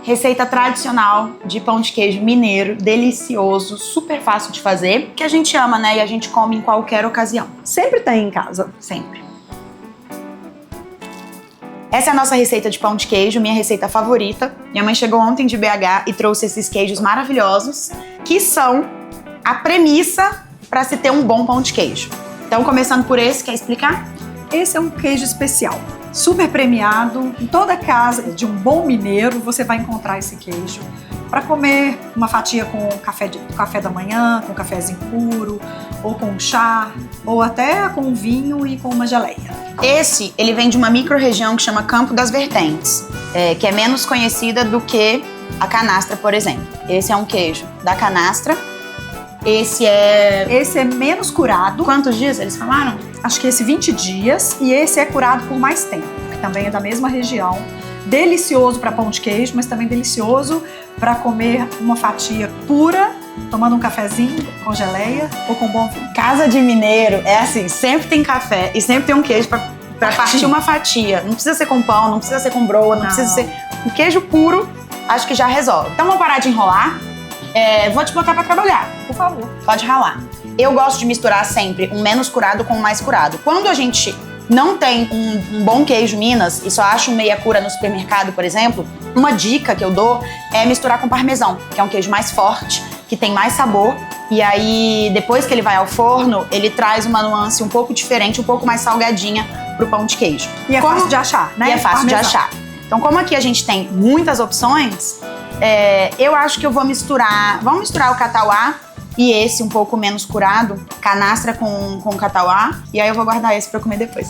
Receita tradicional de pão de queijo mineiro, delicioso, super fácil de fazer, que a gente ama, né? E a gente come em qualquer ocasião. Sempre tem em casa. Sempre. Essa é a nossa receita de pão de queijo, minha receita favorita. Minha mãe chegou ontem de BH e trouxe esses queijos maravilhosos, que são a premissa para se ter um bom pão de queijo. Então, começando por esse, quer explicar? Esse é um queijo especial, super premiado. Em toda casa de um bom mineiro você vai encontrar esse queijo para comer uma fatia com café da manhã, com cafezinho puro, ou com chá, ou até com vinho e com uma geleia. Esse, ele vem de uma micro-região que chama Campo das Vertentes, que é menos conhecida do que a canastra, por exemplo. Esse é um queijo da canastra. Esse é menos curado. Quantos dias eles falaram? Acho que esse 20 dias. E esse é curado por mais tempo, que também é da mesma região. Delicioso para pão de queijo, mas também delicioso para comer uma fatia pura, tomando um cafezinho com geleia ou com bom vinho. Casa de mineiro é assim, sempre tem café e sempre tem um queijo para partir uma fatia. Não precisa ser com pão, não precisa ser com broa, não precisa ser... Um queijo puro, acho que já resolve. Então vamos parar de enrolar. Vou te botar para trabalhar. Por favor. Pode ralar. Eu gosto de misturar sempre um menos curado com um mais curado. Quando a gente não tem um bom queijo Minas e só acha um meia cura no supermercado, por exemplo, uma dica que eu dou é misturar com parmesão, que é um queijo mais forte, que tem mais sabor. E aí, depois que ele vai ao forno, ele traz uma nuance um pouco diferente, um pouco mais salgadinha pro pão de queijo. E é fácil de achar, né? E é fácil de achar. Então, como aqui a gente tem muitas opções, eu acho que eu vou misturar... Vamos misturar o catauá e esse um pouco menos curado, canastra com catauá, e aí eu vou guardar esse pra comer depois.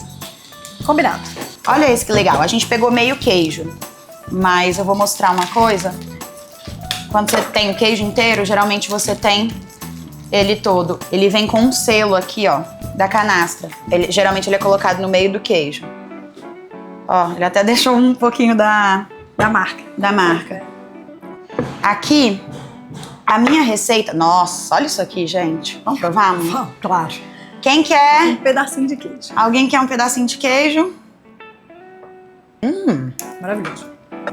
Combinado. Olha esse que legal, a gente pegou meio queijo, mas eu vou mostrar uma coisa. Quando você tem o queijo inteiro, geralmente você tem ele todo. Ele vem com um selo aqui, ó, da canastra. Geralmente ele é colocado no meio do queijo. Ó, ele até deixou um pouquinho da marca. Aqui, a minha receita... Nossa, olha isso aqui, gente. Vamos provar, amor? Vamos, claro. Quem quer? Um pedacinho de queijo. Alguém quer um pedacinho de queijo? Maravilhoso.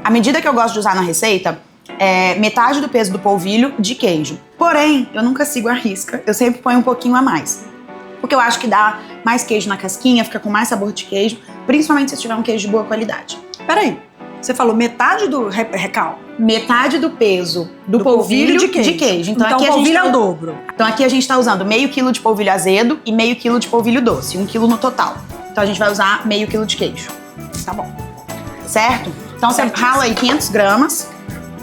A medida que eu gosto de usar na receita é metade do peso do polvilho de queijo. Porém, eu nunca sigo a risca. Eu sempre ponho um pouquinho a mais. Porque eu acho que dá mais queijo na casquinha, fica com mais sabor de queijo. Principalmente se tiver um queijo de boa qualidade. Peraí. Você falou metade do recal? Metade do peso do polvilho de queijo. Então aqui o polvilho é o dobro. Então aqui a gente tá usando meio quilo de polvilho azedo e meio quilo de polvilho doce. 1 quilo no total. Então a gente vai usar meio quilo de queijo. Tá bom. Certo? Então você rala aí 500 gramas.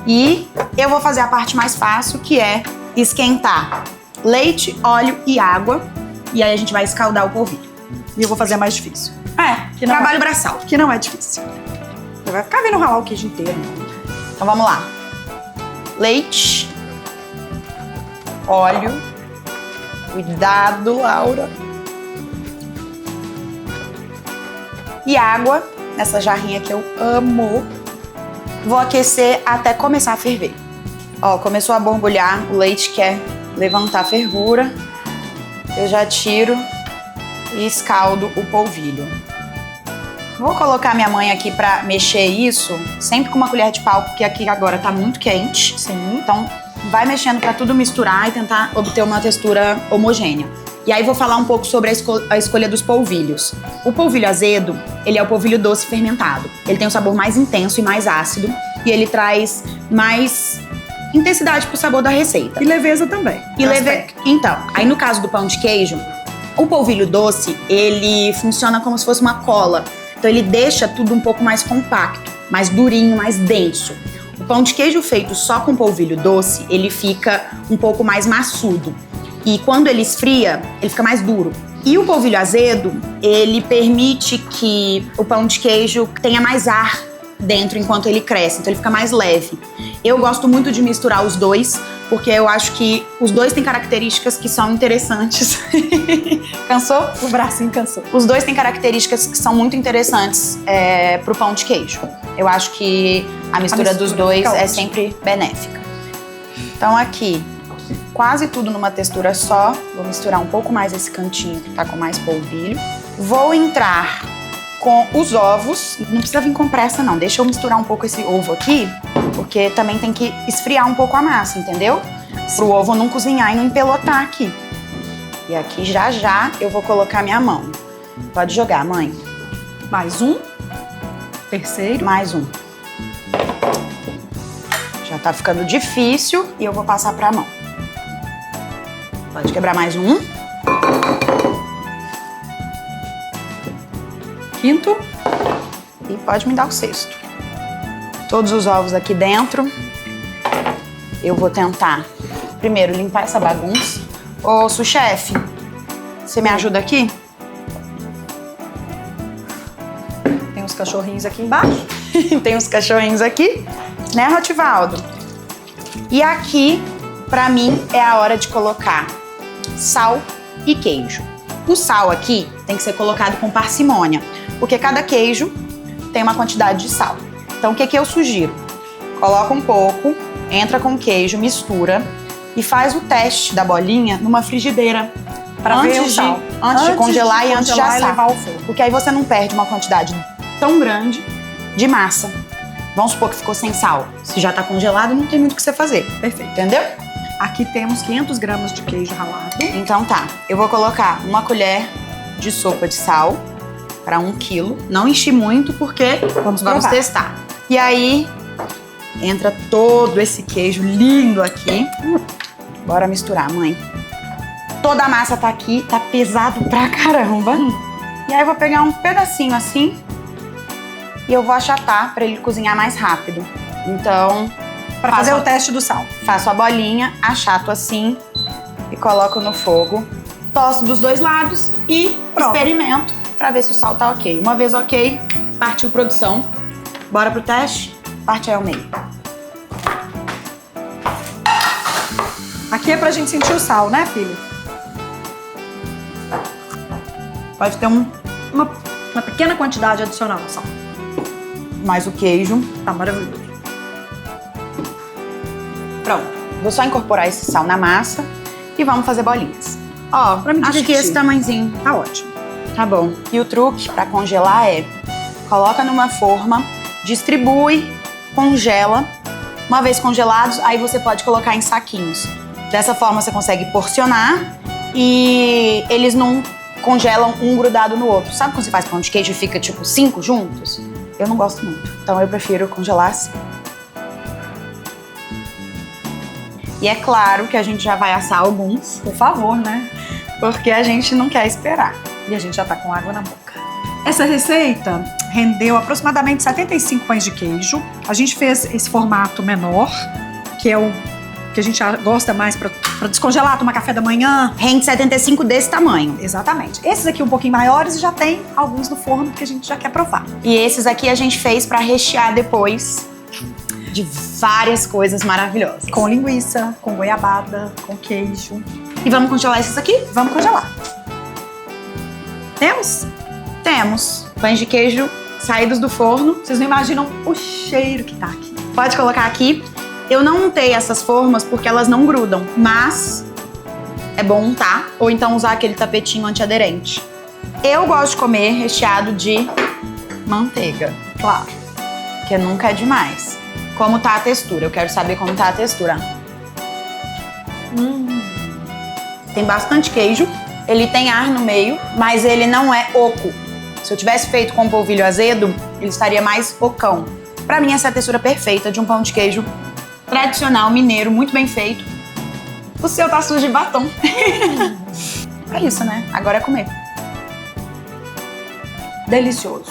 E eu vou fazer a parte mais fácil, que é esquentar leite, óleo e água. E aí a gente vai escaldar o polvilho. E eu vou fazer a mais difícil. Trabalho braçal. Que não é difícil. Você vai ficar vendo ralar o queijo inteiro. Então vamos lá. Leite, óleo, cuidado, Laura. E água, nessa jarrinha que eu amo. Vou aquecer até começar a ferver. Ó, começou a borbulhar, o leite quer levantar a fervura. Eu já tiro e escaldo o polvilho. Vou colocar minha mãe aqui pra mexer isso, sempre com uma colher de pau, porque aqui agora tá muito quente. Sim. Então, vai mexendo pra tudo misturar e tentar obter uma textura homogênea. E aí vou falar um pouco sobre a escolha dos polvilhos. O polvilho azedo, ele é o polvilho doce fermentado. Ele tem um sabor mais intenso e mais ácido, e ele traz mais intensidade pro sabor da receita. E leveza também. Então, aí no caso do pão de queijo, o polvilho doce, ele funciona como se fosse uma cola. Então ele deixa tudo um pouco mais compacto, mais durinho, mais denso. O pão de queijo feito só com polvilho doce, ele fica um pouco mais maçudo. E quando ele esfria, ele fica mais duro. E o polvilho azedo, ele permite que o pão de queijo tenha mais ar dentro enquanto ele cresce, então ele fica mais leve. Eu gosto muito de misturar os dois, porque eu acho que os dois têm características que são interessantes. Cansou? O bracinho cansou. Os dois têm características que são muito interessantes pro pão de queijo. Eu acho que a mistura dos dois é sempre benéfica. Então aqui, quase tudo numa textura só. Vou misturar um pouco mais esse cantinho que tá com mais polvilho. Vou entrar com os ovos. Não precisa vir com pressa, não. Deixa eu misturar um pouco esse ovo aqui, porque também tem que esfriar um pouco a massa, entendeu? Pro ovo não cozinhar e não empelotar aqui. E aqui já eu vou colocar minha mão. Pode jogar, mãe. Mais um. Terceiro. Mais um. Já tá ficando difícil e eu vou passar pra mão. Pode quebrar mais um. Quinto. E pode me dar o sexto. Todos os ovos aqui dentro. Eu vou tentar primeiro limpar essa bagunça. Ô, sous-chefe, você me ajuda aqui? Tem uns cachorrinhos aqui embaixo. Tem uns cachorrinhos aqui, né, Rotivaldo? E aqui, pra mim, é a hora de colocar sal e queijo. O sal aqui tem que ser colocado com parcimônia, porque cada queijo tem uma quantidade de sal. Então, o que eu sugiro? Coloca um pouco, entra com o queijo, mistura e faz o teste da bolinha numa frigideira. Pra ver o sal. Antes de congelar e antes de assar. levar ao forno. Porque aí você não perde uma quantidade tão grande de massa. Vamos supor que ficou sem sal. Se já tá congelado, não tem muito o que você fazer. Perfeito. Entendeu? Aqui temos 500 gramas de queijo ralado. Então tá. Eu vou colocar uma colher de sopa de sal para 1 quilo. Não enchi muito porque vamos testar. E aí entra todo esse queijo lindo aqui. Bora misturar, mãe. Toda a massa tá aqui, tá pesado pra caramba. E aí eu vou pegar um pedacinho assim e eu vou achatar pra ele cozinhar mais rápido. Então, para fazer o teste do sal. Faço a bolinha, achato assim e coloco no fogo. Tosto dos dois lados e experimento pra ver se o sal tá ok. Uma vez ok, partiu produção. Bora pro teste? Parte aí ao meio. Aqui é pra gente sentir o sal, né, filho? Pode ter uma pequena quantidade adicional de sal. Mais o queijo. Tá maravilhoso. Pronto. Vou só incorporar esse sal na massa e vamos fazer bolinhas. Ó, acho que esse tamanhozinho tá ótimo. Tá bom. E o truque pra congelar é: coloca numa forma, distribui, congela. Uma vez congelados, aí você pode colocar em saquinhos. Dessa forma você consegue porcionar e eles não congelam um grudado no outro. Sabe quando você faz pão de queijo e fica tipo 5 juntos? Eu não gosto muito, então eu prefiro congelar assim. E é claro que a gente já vai assar alguns, por favor, né? Porque a gente não quer esperar. E a gente já tá com água na boca. Essa receita rendeu aproximadamente 75 pães de queijo. A gente fez esse formato menor, que é o que a gente gosta mais para descongelar, tomar café da manhã. Rende 75 desse tamanho. Exatamente. Esses aqui um pouquinho maiores e já tem alguns no forno que a gente já quer provar. E esses aqui a gente fez para rechear depois de várias coisas maravilhosas. Com linguiça, com goiabada, com queijo. E vamos congelar esses aqui? Vamos congelar. Temos? Temos. Pães de queijo saídos do forno. Vocês não imaginam o cheiro que tá aqui. Pode colocar aqui. Eu não untei essas formas porque elas não grudam, mas é bom untar ou então usar aquele tapetinho antiaderente. Eu gosto de comer recheado de manteiga, claro, que nunca é demais. Como tá a textura? Eu quero saber como tá a textura. Tem bastante queijo, ele tem ar no meio, mas ele não é oco. Se eu tivesse feito com polvilho azedo, ele estaria mais ocão. Pra mim, essa é a textura perfeita de um pão de queijo tradicional, mineiro, muito bem feito. O seu tá sujo de batom. É isso, né? Agora é comer. Delicioso.